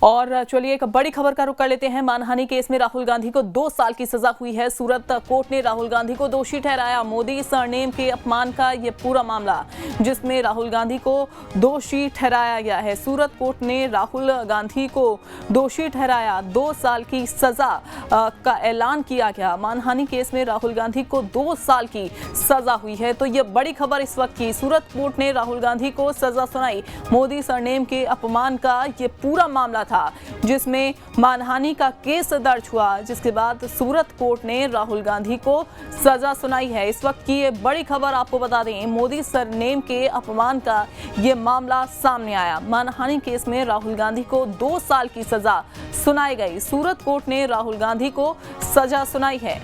और चलिए एक बड़ी खबर का रुख कर लेते हैं। मानहानि केस में राहुल गांधी को 2 साल की सजा हुई है। सूरत कोर्ट ने राहुल गांधी को दोषी ठहराया। मोदी सरनेम के अपमान का ये पूरा मामला जिसमें राहुल गांधी को दोषी ठहराया गया है। सूरत कोर्ट ने राहुल गांधी को दोषी ठहराया। 2 साल की सजा का ऐलान किया गया। मानहानि केस में राहुल गांधी को 2 साल की सजा हुई है। तो ये बड़ी खबर इस वक्त की। सूरत कोर्ट ने राहुल गांधी को सजा सुनाई। मोदी सरनेम के अपमान का ये पूरा मामला था जिसमें मानहानि का केस दर्ज हुआ, जिसके बाद सूरत कोर्ट ने राहुल गांधी को सजा सुनाई है। इस वक्त की ये बड़ी खबर आपको बता दें, मोदी सरनेम के अपमान का ये मामला सामने आया। मानहानि केस में राहुल गांधी को 2 साल की सजा सुनाई गई। सूरत कोर्ट ने राहुल गांधी को सजा सुनाई है।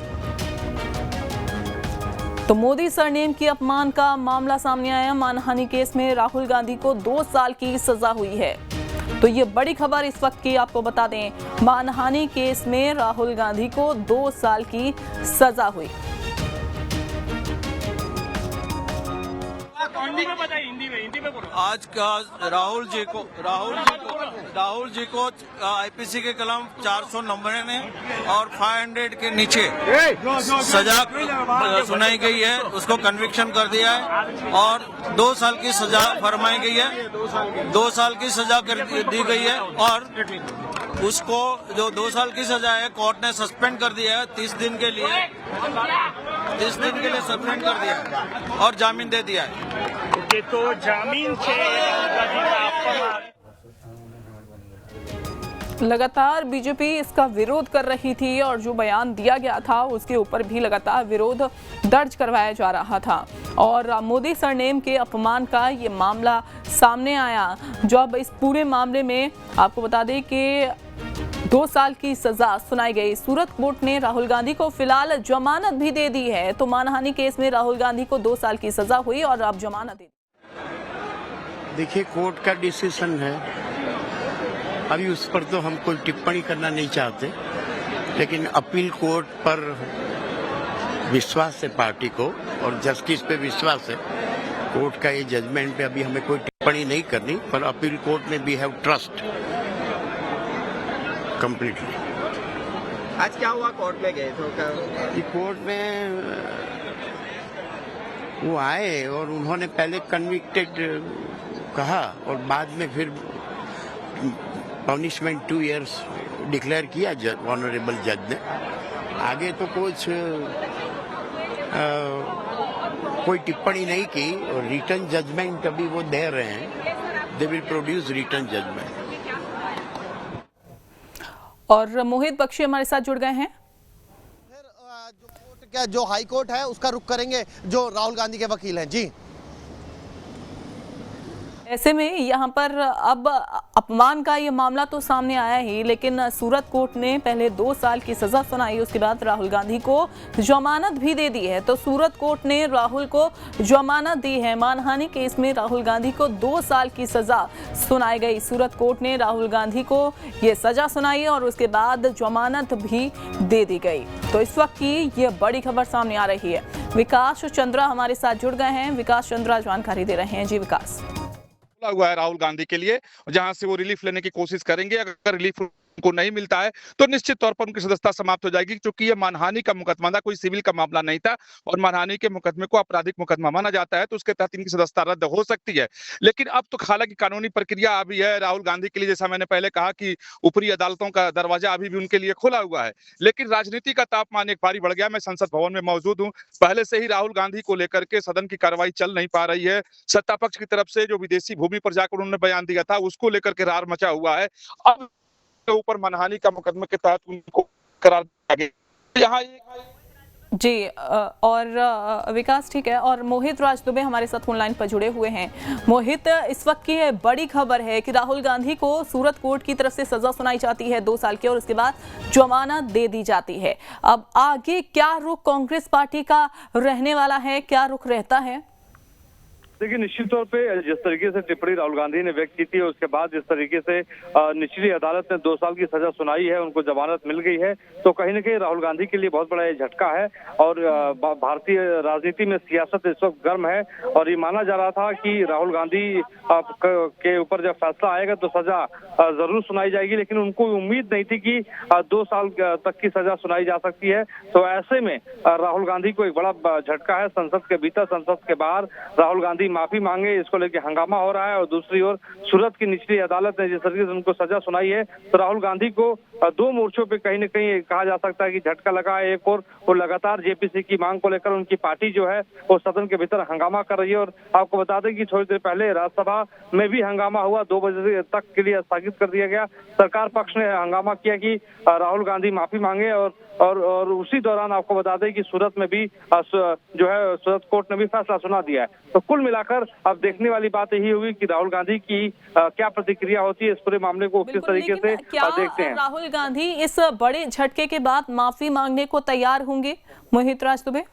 तो मोदी सरनेम के अपमान का मामला सामने आया। मानहानि केस में राहुल गांधी को 2 साल की सजा हुई है। तो ये बड़ी खबर इस वक्त की आपको बता दें, मानहानि केस में राहुल गांधी को 2 साल की सजा हुई। आज का राहुल जी को आईपीसी के कलम 400 नंबर ने और 500 के नीचे सजा सुनाई गई है। उसको कन्विक्शन कर दिया है और 2 साल की सजा फरमाई गई है। 2 साल की सजा कर दी गई है और उसको जो 2 साल की सजा है कोर्ट ने सस्पेंड कर दिया है 30 दिन के लिए सस्पेंड कर दिया है और जामीन दे दिया है। तो जामीन लगातार बीजेपी इसका विरोध कर रही थी और जो बयान दिया गया था उसके ऊपर भी लगातार विरोध दर्ज करवाया जा रहा था। और मोदी सरनेम के अपमान का ये मामला सामने आया। जो अब इस पूरे मामले में आपको बता दें कि 2 साल की सजा सुनाई गई। सूरत कोर्ट ने राहुल गांधी को फिलहाल जमानत भी दे दी है। तो मानहानि केस में राहुल गांधी को 2 साल की सजा हुई और अब जमानत दे दी। देखिए, कोर्ट का डिसीजन है, अभी उस पर तो हम कोई टिप्पणी करना नहीं चाहते, लेकिन अपील कोर्ट पर विश्वास है पार्टी को और जस्टिस पे विश्वास है। कोर्ट का ये जजमेंट पे अभी हमें कोई टिप्पणी नहीं करनी, पर अपील कोर्ट में वी हैव ट्रस्ट कंप्लीटली। आज क्या हुआ? कोर्ट में गए तो कोर्ट में वो आए और उन्होंने पहले कन्विक्टेड कहा और बाद में फिर पनिशमेंट 2 इयर्स डिक्लेयर किया ऑनरेबल जज ने। आगे तो कुछ कोई टिप्पणी नहीं की और रिटर्न जजमेंट अभी वो दे रहे हैं। They will produce return judgement. और मोहित बख्शी हमारे साथ जुड़ गए हैं। जो कोर्ट क्या जो हाई कोर्ट है उसका रुख करेंगे जो राहुल गांधी के वकील हैं। जी, ऐसे में यहाँ पर अब अपमान का ये मामला तो सामने आया ही, लेकिन सूरत कोर्ट ने पहले 2 साल की सजा सुनाई, उसके बाद राहुल गांधी को जमानत भी दे दी है। तो सूरत कोर्ट ने राहुल को जमानत दी है। मानहानि केस में राहुल गांधी को 2 साल की सजा सुनाई गई। सूरत कोर्ट ने राहुल गांधी को ये सजा सुनाई और उसके बाद जमानत भी दे दी गई। तो इस वक्त की ये बड़ी खबर सामने आ रही है। विकास चंद्रा हमारे साथ जुड़ गए हैं। विकास चंद्रा जानकारी दे रहे हैं। जी विकास। हुआ है राहुल गांधी के लिए, जहां से वो रिलीफ लेने की कोशिश करेंगे। अगर रिलीफ को नहीं मिलता है तो निश्चित तौर पर उनकी सदस्यता समाप्त हो जाएगी, क्योंकि ये मानहानि का मुकदमा था, कोई सिविल का मामला नहीं था और मानहानि के मुकदमे को आपराधिक मुकदमा माना जाता है, तो उसके तहत इनकी सदस्यता रद्द हो सकती है। लेकिन अब तो हालांकि कानूनी प्रक्रिया अभी है राहुल गांधी के लिए। जैसा मैंने पहले कहा कि ऊपरी अदालतों का दरवाजा अभी भी उनके लिए खुला हुआ है, लेकिन राजनीति का तापमान एक बारी बढ़ गया। मैं संसद भवन में मौजूद हूँ। पहले से ही राहुल गांधी को लेकर के सदन की कार्रवाई चल नहीं पा रही है। सत्ता पक्ष की तरफ से जो विदेशी भूमि पर जाकर उन्होंने बयान दिया था उसको लेकर के रार मचा हुआ है। अब के ऊपर मानहानि का मुकदमे के तहत उनको करार दिया गया। यहाँ जी और विकास ठीक है। और मोहित राज दुबे हमारे साथ फोन लाइन पर जुड़े हुए हैं। मोहित, इस वक्त की बड़ी खबर है कि राहुल गांधी को सूरत कोर्ट की तरफ से सजा सुनाई जाती है 2 साल की और उसके बाद जमानत दे दी जाती है। अब आगे क्या रुख कांग्रेस पार्टी का रहने वाला है, क्या रुख रहता है? देखिए, निश्चित तौर पे जिस तरीके से टिप्पणी राहुल गांधी ने व्यक्त की थी, उसके बाद जिस तरीके से निचली अदालत ने 2 साल की सजा सुनाई है, उनको जमानत मिल गई है, तो कहीं न कहीं राहुल गांधी के लिए बहुत बड़ा ये झटका है। और भारतीय राजनीति में सियासत इस वक्त गर्म है और ये माना जा रहा था कि राहुल गांधी के ऊपर जब फैसला आएगा तो सजा जरूर सुनाई जाएगी, लेकिन उनको उम्मीद नहीं थी कि 2 साल तक की सजा सुनाई जा सकती है। तो ऐसे में राहुल गांधी को एक बड़ा झटका है। संसद के भीतर, संसद के बाहर राहुल गांधी माफी मांगे, इसको लेकर हंगामा हो रहा है। और दूसरी ओर सूरत की निचली अदालत ने जिस तरीके से उनको सजा सुनाई है, तो राहुल गांधी को 2 मोर्चों पे कहीं न कहीं कहा जा सकता है कि झटका लगा है। एक और वो लगातार जेपीसी की मांग को लेकर उनकी पार्टी जो है वो सदन के भीतर हंगामा कर रही है। और आपको बता दें कि थोड़ी देर पहले राज्यसभा में भी हंगामा हुआ, 2 बजे तक के लिए स्थगित कर दिया गया। सरकार पक्ष ने हंगामा किया कि राहुल गांधी माफी मांगे और उसी दौरान आपको बता दें कि सूरत में भी जो है सूरत कोर्ट ने भी फैसला सुना दिया है। तो कुल मिलाकर अब देखने वाली बात यही होगी कि राहुल गांधी की क्या प्रतिक्रिया होती है इस पूरे मामले को किस तरीके से देखते हैं। राहुल गांधी इस बड़े झटके के बाद माफी मांगने को तैयार होंगे? मोहित राज दुबे,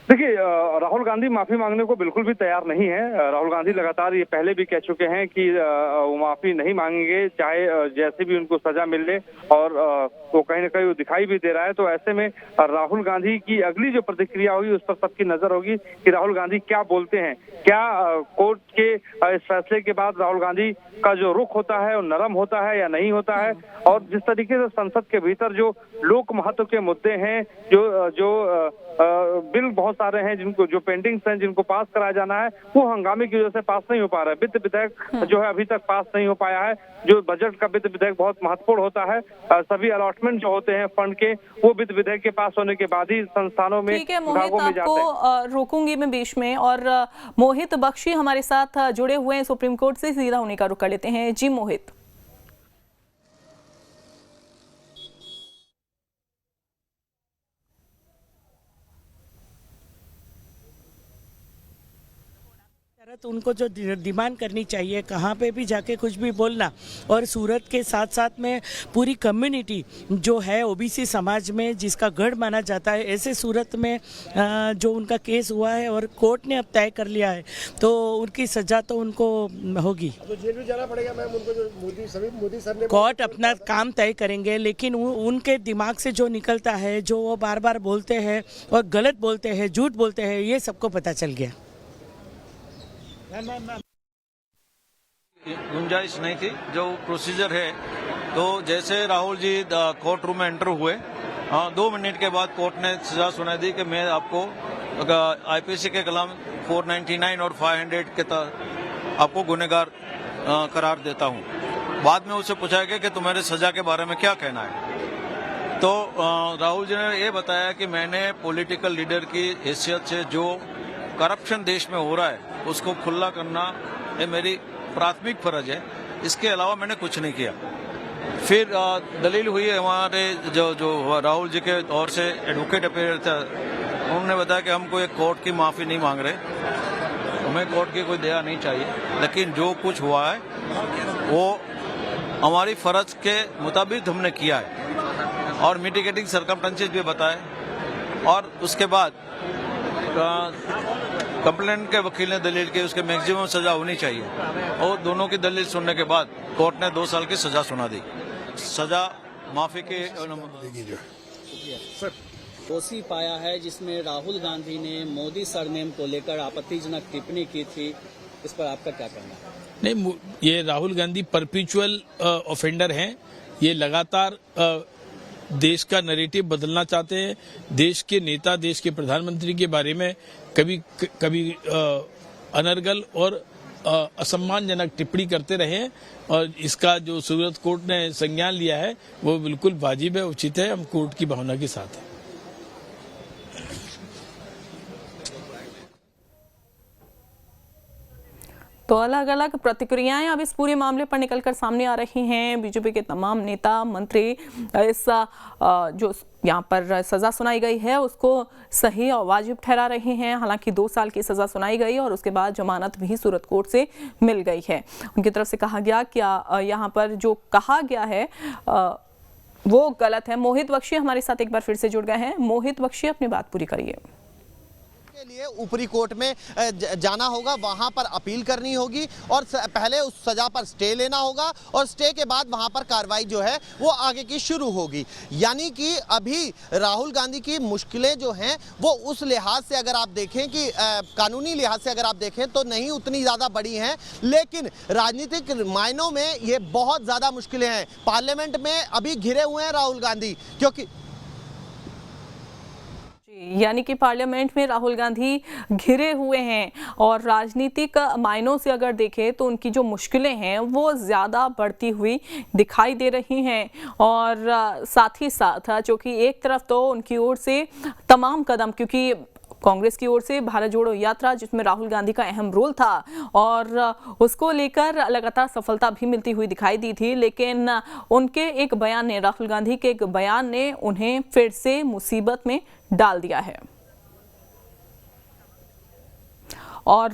देखिए, राहुल गांधी माफी मांगने को बिल्कुल भी तैयार नहीं है। राहुल गांधी लगातार ये पहले भी कह चुके हैं कि वो माफी नहीं मांगेंगे, चाहे जैसे भी उनको सजा मिल ले। और वो कहीं ना कहीं वो दिखाई भी दे रहा है। तो ऐसे में राहुल गांधी की अगली जो प्रतिक्रिया होगी उस पर सबकी नजर होगी कि राहुल गांधी क्या बोलते हैं। क्या कोर्ट के इस फैसले के बाद राहुल गांधी का जो रुख होता है वो नरम होता है या नहीं होता है। और जिस तरीके से संसद के भीतर जो लोक महत्व के मुद्दे हैं, जो बिल बहुत सारे हैं जिनको जो पेंडिंग्स हैं, जिनको पास कराया जाना है, वो हंगामे की वजह से पास नहीं हो पा रहा है। वित्त विधेयक जो है अभी तक पास नहीं हो पाया है। जो बजट का वित्त विधेयक बहुत महत्वपूर्ण होता है। सभी अलॉटमेंट जो होते हैं फंड के, वो वित्त विधेयक के पास होने के बाद ही संस्थानों में, विभागों में जाते हैं। आपको रोकूंगी मैं बीच में। और मोहित बख्शी हमारे साथ जुड़े हुए हैं सुप्रीम कोर्ट से, सीधा उन्हीं का रुख कर लेते हैं। जी मोहित। तो उनको जो डिमांड करनी चाहिए, कहाँ पे भी जाके कुछ भी बोलना। और सूरत के साथ साथ में पूरी कम्युनिटी जो है ओबीसी समाज में जिसका गढ़ माना जाता है, ऐसे सूरत में जो उनका केस हुआ है और कोर्ट ने अब तय कर लिया है, तो उनकी सजा तो उनको होगी। तो जेल भी जाना पड़ेगा मैम उनको, जो मोदी सर ने। कोर्ट अपना काम तय करेंगे, लेकिन उनके दिमाग से जो निकलता है, जो वो बार बार बोलते हैं और गलत बोलते हैं, झूठ बोलते हैं, ये सबको पता चल गया। गुंजाइश नहीं थी। जो प्रोसीजर है, तो जैसे राहुल जी कोर्ट रूम में एंटर हुए, 2 मिनट के बाद कोर्ट ने सजा सुना दी कि मैं आपको आईपीसी के कलम 499 और 500 के तहत आपको गुनहगार करार देता हूं। बाद में उससे पूछा गया कि तुम्हारे सजा के बारे में क्या कहना है। तो राहुल जी ने ये बताया कि मैंने पॉलिटिकल लीडर की हैसियत से जो करप्शन देश में हो रहा है उसको खुला करना ये मेरी प्राथमिक फर्ज है, इसके अलावा मैंने कुछ नहीं किया। फिर दलील हुई हमारे जो राहुल जी के ओर से एडवोकेट अपीयर था, उन्होंने बताया कि हम कोई कोर्ट की माफी नहीं मांग रहे, हमें कोर्ट की कोई दया नहीं चाहिए, लेकिन जो कुछ हुआ है वो हमारी फर्ज के मुताबिक हमने किया है और मिटिगेटिंग सर्कमस्टेंसेस भी बताए। और उसके बाद कंप्लेंट के वकील ने दलील की उसके मैक्सिमम सजा होनी चाहिए और दोनों की दलील सुनने के बाद कोर्ट ने 2 साल की सजा सुना दी। सजा माफी के दोषी पाया है, जिसमें राहुल गांधी ने मोदी सरनेम को लेकर आपत्तिजनक टिप्पणी की थी। इस पर आपका क्या कहना है? नहीं, ये राहुल गांधी परपिचुअल ऑफेंडर हैं। ये लगातार देश का नैरेटिव बदलना चाहते हैं। देश के नेता, देश के प्रधानमंत्री के बारे में कभी अनर्गल और असम्मानजनक टिप्पणी करते रहे हैं और इसका जो सूरत कोर्ट ने संज्ञान लिया है वो बिल्कुल वाजिब है, उचित है। हम कोर्ट की भावना के साथ हैं। तो अलग अलग प्रतिक्रियाएं अब इस पूरे मामले पर निकलकर सामने आ रही हैं। बीजेपी के तमाम नेता, मंत्री इस जो यहाँ पर सजा सुनाई गई है उसको सही और वाजिब ठहरा रहे हैं। हालांकि 2 साल की सजा सुनाई गई और उसके बाद जमानत भी सूरत कोर्ट से मिल गई है। उनकी तरफ से कहा गया कि यहाँ पर जो कहा गया है वो गलत है। मोहित बख्शी हमारे साथ एक बार फिर से जुड़ गए हैं। मोहित बख्शी, अपनी बात पूरी करिए। के लिए ऊपरी कोर्ट में जाना होगा, वहां पर अपील करनी होगी और पहले उस सजा पर स्टे लेना होगा और स्टे के बाद वहां पर कार्रवाई जो है वो आगे की शुरू होगी। यानी कि अभी राहुल गांधी की मुश्किलें जो हैं वो उस लिहाज से अगर आप देखें कि कानूनी लिहाज से अगर आप देखें तो नहीं उतनी ज़्यादा बड़ी हैं, लेकिन राजनीतिक मायनों में ये बहुत ज़्यादा मुश्किलें हैं। पार्लियामेंट में अभी घिरे हुए हैं राहुल गांधी, क्योंकि यानी कि पार्लियामेंट में राहुल गांधी घिरे हुए हैं और राजनीतिक मायनों से अगर देखें तो उनकी जो मुश्किलें हैं वो ज़्यादा बढ़ती हुई दिखाई दे रही हैं। और साथ ही साथ चूँकि एक तरफ तो उनकी ओर से तमाम कदम, क्योंकि कांग्रेस की ओर से भारत जोड़ो यात्रा जिसमें राहुल गांधी का अहम रोल था और उसको लेकर लगातार सफलता भी मिलती हुई दिखाई दी थी, लेकिन उनके एक बयान ने, राहुल गांधी के एक बयान ने उन्हें फिर से मुसीबत में डाल दिया है। और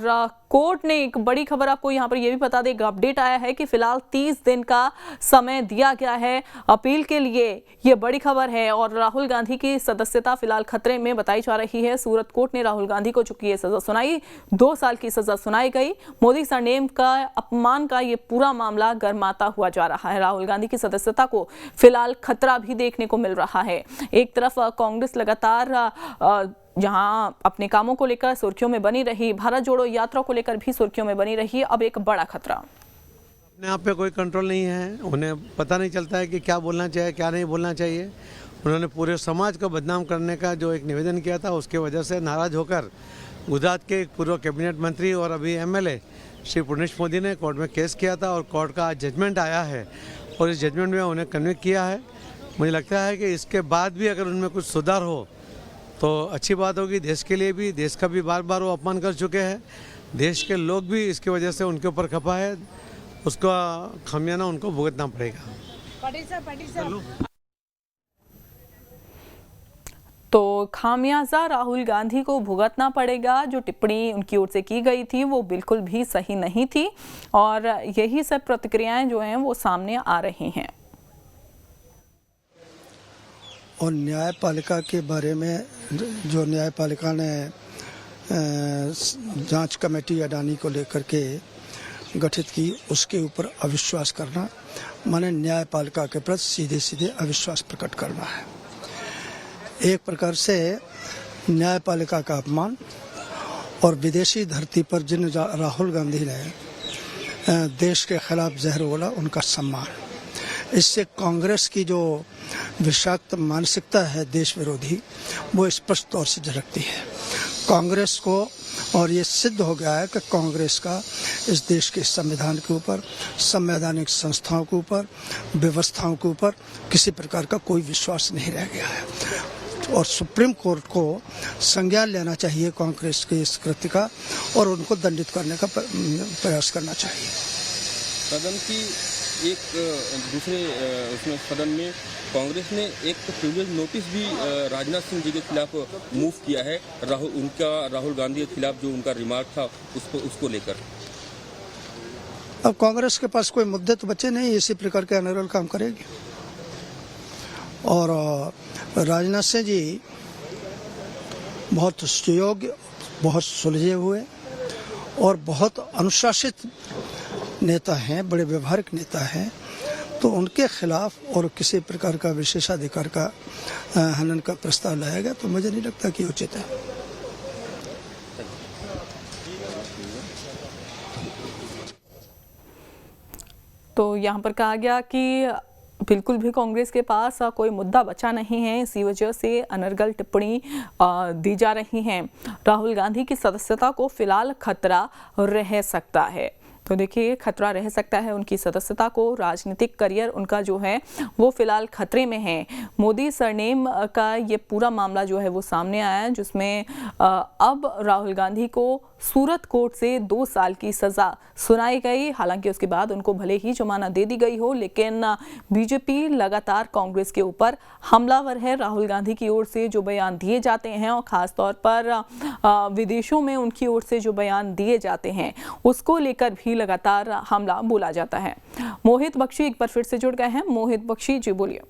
कोर्ट ने एक बड़ी खबर आपको यहाँ पर यह भी बता दें, एक अपडेट आया है कि फिलहाल 30 दिन का समय दिया गया है अपील के लिए। ये बड़ी खबर है और राहुल गांधी की सदस्यता फिलहाल खतरे में बताई जा रही है। सूरत कोर्ट ने राहुल गांधी को चूंकि ये सजा सुनाई, 2 साल की सजा सुनाई गई। मोदी सरनेम का अपमान का ये पूरा मामला गरमाता हुआ जा रहा है। राहुल गांधी की सदस्यता को फिलहाल खतरा भी देखने को मिल रहा है। एक तरफ कांग्रेस लगातार जहां अपने कामों को लेकर सुर्खियों में बनी रही, भारत जोड़ो यात्रा को लेकर भी सुर्खियों में बनी रही, अब एक बड़ा खतरा। अपने आप पे कोई कंट्रोल नहीं है, उन्हें पता नहीं चलता है कि क्या बोलना चाहिए क्या नहीं बोलना चाहिए। उन्होंने पूरे समाज को बदनाम करने का जो एक निवेदन किया था, उसके वजह से नाराज होकर गुजरात के एक पूर्व कैबिनेट मंत्री और अभी एमएलए श्री पुर्णेश मोदी ने कोर्ट में केस किया था और कोर्ट का आज जजमेंट आया है और इस जजमेंट में उन्हें कन्विक्ट किया है। मुझे लगता है कि इसके बाद भी अगर उनमें कुछ सुधार हो तो अच्छी बात होगी देश के लिए भी। देश का भी बार बार वो अपमान कर चुके हैं, देश के लोग भी इसकी वजह से उनके ऊपर खपा है, उसका खामियाना उनको भुगतना पड़ेगा। तो खामियाजा राहुल गांधी को भुगतना पड़ेगा। जो टिप्पणी उनकी ओर से की गई थी वो बिल्कुल भी सही नहीं थी और यही सब प्रतिक्रियाएं जो हैं वो सामने आ रही हैं। और न्यायपालिका के बारे में जो न्यायपालिका ने जांच कमेटी अडानी को लेकर के गठित की, उसके ऊपर अविश्वास करना माने न्यायपालिका के प्रति सीधे सीधे अविश्वास प्रकट करना है। एक प्रकार से न्यायपालिका का अपमान और विदेशी धरती पर जिन राहुल गांधी ने देश के खिलाफ जहर बोला उनका सम्मान। इससे कांग्रेस की जो विषाक्त मानसिकता है देश विरोधी, वो स्पष्ट तौर से झलकती है कांग्रेस को। और ये सिद्ध हो गया है कि कांग्रेस का इस देश के संविधान के ऊपर, संवैधानिक संस्थाओं के ऊपर, व्यवस्थाओं के ऊपर किसी प्रकार का कोई विश्वास नहीं रह गया है। और सुप्रीम कोर्ट को संज्ञान लेना चाहिए कांग्रेस के इस कृत्य का और उनको दंडित करने का प्रयास करना चाहिए। सदन की एक दूसरे उसमें सदन में कांग्रेस ने एक प्रिविलेज नोटिस भी राजनाथ सिंह जी के खिलाफ मूव किया है, राहुल गांधी के खिलाफ जो उनका रिमार्क था उसको लेकर। अब कांग्रेस के पास कोई मुद्दे तो बचे नहीं, इसी प्रकार के अनर्गल काम करेगी। और राजनाथ सिंह जी बहुत सुयोग्य, बहुत सुलझे हुए और बहुत अनुशासित नेता हैं, बड़े व्यवहारिक नेता हैं, तो उनके खिलाफ और किसी प्रकार का विशेषाधिकार का हनन का प्रस्ताव लाया गया तो मुझे नहीं लगता कि उचित है। तो यहाँ पर कहा गया कि बिल्कुल भी कांग्रेस के पास कोई मुद्दा बचा नहीं है, इसी वजह से अनर्गल टिप्पणी दी जा रही हैं। राहुल गांधी की सदस्यता को फिलहाल खतरा रह सकता है। तो देखिए, खतरा रह सकता है उनकी सदस्यता को, राजनीतिक करियर उनका जो है वो फिलहाल खतरे में है। मोदी सरनेम का ये पूरा मामला जो है वो सामने आया है, जिसमें अब राहुल गांधी को सूरत कोर्ट से 2 साल की सजा सुनाई गई। हालांकि उसके बाद उनको भले ही जमानत दे दी गई हो, लेकिन बीजेपी लगातार कांग्रेस के ऊपर हमलावर है। राहुल गांधी की ओर से जो बयान दिए जाते हैं और ख़ास तौर पर विदेशों में उनकी ओर से जो बयान दिए जाते हैं उसको लेकर भी लगातार हमला बोला जाता है। मोहित बख्शी एक बार फिर से जुड़ गए हैं। मोहित बख्शी जी, बोलिए।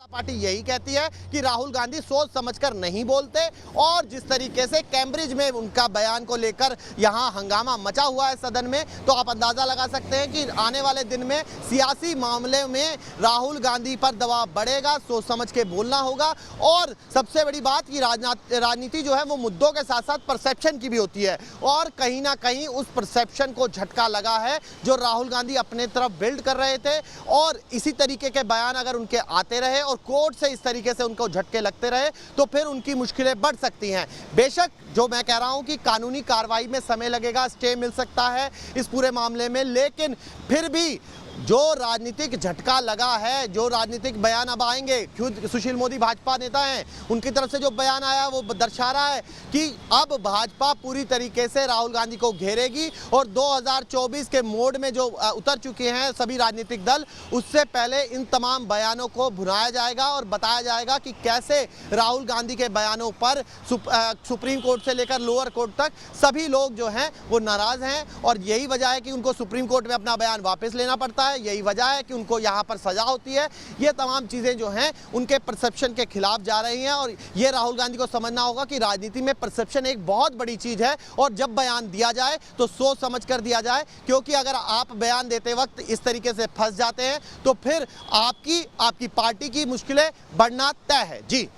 पार्टी यही कहती है कि राहुल गांधी सोच समझकर नहीं बोलते और जिस तरीके से कैम्ब्रिज में उनका बयान को लेकर यहां हंगामा मचा हुआ है सदन में, तो आप अंदाजा लगा सकते हैं कि आने वाले दिन में सियासी मामले में राहुल गांधी पर दबाव बढ़ेगा, सोच समझ के बोलना होगा। और सबसे बड़ी बात कि राजनीति जो है वो मुद्दों के साथ साथ परसेप्शन की भी होती है और कहीं ना कहीं उस परसेप्शन को झटका लगा है जो राहुल गांधी अपने तरफ बिल्ड कर रहे थे। और इसी तरीके के बयान अगर उनके आते रहे और कोर्ट से इस तरीके से उनको झटके लगते रहे तो फिर उनकी मुश्किलें बढ़ सकती हैं। बेशक जो मैं कह रहा हूं कि कानूनी कार्रवाई में समय लगेगा, स्टे मिल सकता है इस पूरे मामले में, लेकिन फिर भी जो राजनीतिक झटका लगा है, जो राजनीतिक बयान अब आएंगे, खुद सुशील मोदी भाजपा नेता हैं, उनकी तरफ से जो बयान आया वो दर्शा रहा है कि अब भाजपा पूरी तरीके से राहुल गांधी को घेरेगी और 2024 के मोड में जो उतर चुके हैं सभी राजनीतिक दल, उससे पहले इन तमाम बयानों को भुनाया जाएगा और बताया जाएगा कि कैसे राहुल गांधी के बयानों पर सुप्रीम कोर्ट से लेकर लोअर कोर्ट तक सभी लोग जो हैं वो नाराज हैं और यही वजह है कि उनको सुप्रीम कोर्ट में अपना बयान वापस लेना पड़ता है। यही वजह है कि उनको यहाँ पर सजा होती है। ये तमाम चीजें जो हैं उनके परसेप्शन के खिलाफ जा रही हैं और ये राहुल गांधी को समझना होगा कि राजनीति में परसेप्शन एक बहुत बड़ी चीज है और जब बयान दिया जाए तो सोच समझ कर दिया जाए, क्योंकि अगर आप बयान देते वक्त इस तरीके से फंस जाते हैं तो फिर आपकी पार्टी की मुश्किलें बढ़ना तय है। जी,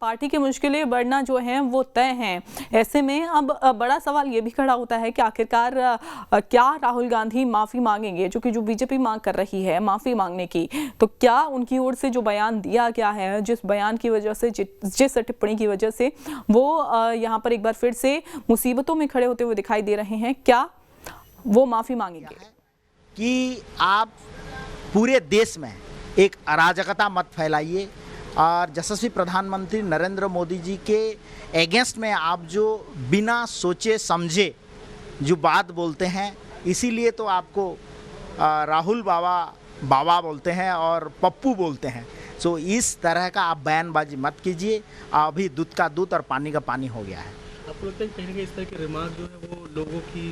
पार्टी की मुश्किलें बढ़ना जो हैं वो तय हैं। ऐसे में अब बड़ा सवाल ये भी खड़ा होता है कि आखिरकार क्या राहुल गांधी माफ़ी मांगेंगे, जो बीजेपी मांग कर रही है माफ़ी मांगने की, तो क्या उनकी ओर से जो बयान दिया गया है, जिस बयान की वजह से, जिस टिप्पणी की वजह से वो यहाँ पर एक बार फिर से मुसीबतों में खड़े होते हुए दिखाई दे रहे हैं, क्या वो माफ़ी मांगेंगे? कि आप पूरे देश में एक अराजकता मत फैलाइए और यशस्वी प्रधानमंत्री नरेंद्र मोदी जी के एगेंस्ट में आप जो बिना सोचे समझे जो बात बोलते हैं, इसीलिए तो आपको राहुल बाबा बोलते हैं और पप्पू बोलते हैं। सो इस तरह का आप बयानबाजी मत कीजिए, अभी दूध का दूध और पानी का पानी हो गया है। आपको लगता है कहीं ना कहीं इस तरह के रिमार्क जो है वो लोगों की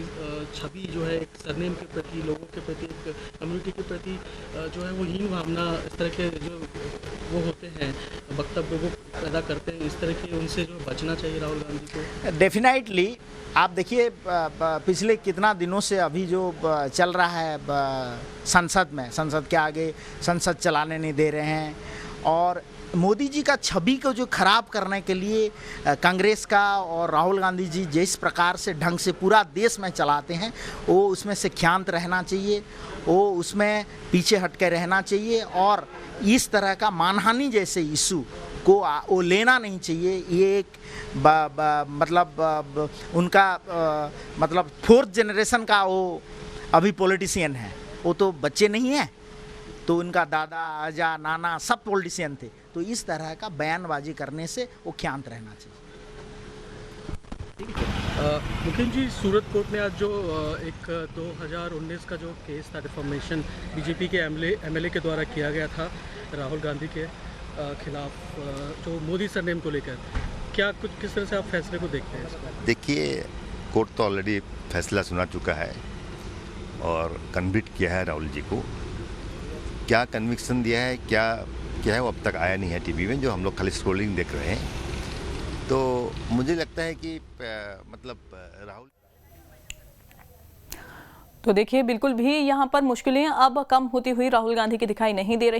छवि जो है एक सरनेम के प्रति, लोगों के प्रति, एक कम्युनिटी के प्रति जो है वो हीन भावना, इस तरह के जो वो होते हैं वक्तव्य वो पैदा करते हैं, इस तरह के उनसे जो बचना चाहिए राहुल गांधी को? डेफिनेटली आप देखिए पिछले कितना दिनों से अभी जो चल रहा है संसद के आगे संसद चलाने नहीं दे रहे हैं और मोदी जी का छवि को जो खराब करने के लिए कांग्रेस का और राहुल गांधी जी जिस प्रकार से ढंग से पूरा देश में चलाते हैं, वो उसमें से क्षांत रहना चाहिए, वो उसमें पीछे हट के रहना चाहिए और इस तरह का मानहानि जैसे इशू को वो लेना नहीं चाहिए। ये एक मतलब उनका मतलब फोर्थ जनरेशन का वो अभी पॉलिटिशियन है, वो तो बच्चे नहीं हैं, तो उनका दादा आजा नाना सब पॉलिटिशियन थे। तो इस तरह का बयानबाजी करने से वो क्षांत रहना चाहिए। मुखिन जी, सूरत कोर्ट ने आज जो एक 2019 का जो केस था रिफॉर्मेशन बीजेपी के एमएलए के द्वारा किया गया था राहुल गांधी के खिलाफ, जो मोदी सरनेम को लेकर, क्या कुछ किस तरह से आप फैसले को देखते हैं इसको? देखिए, कोर्ट तो ऑलरेडी फैसला सुना चुका है और कन्विक्ट किया है राहुल जी को। क्या कन्विक्शन दिया है, क्या है वो अब तक आया नहीं है टीवी में, जो हम लोग खाली स्क्रोलिंग देख रहे हैं। तो मुझे लगता है कि मतलब राहुल, तो देखिए बिल्कुल भी यहाँ पर मुश्किलें अब कम होती हुई राहुल गांधी की दिखाई नहीं दे रही।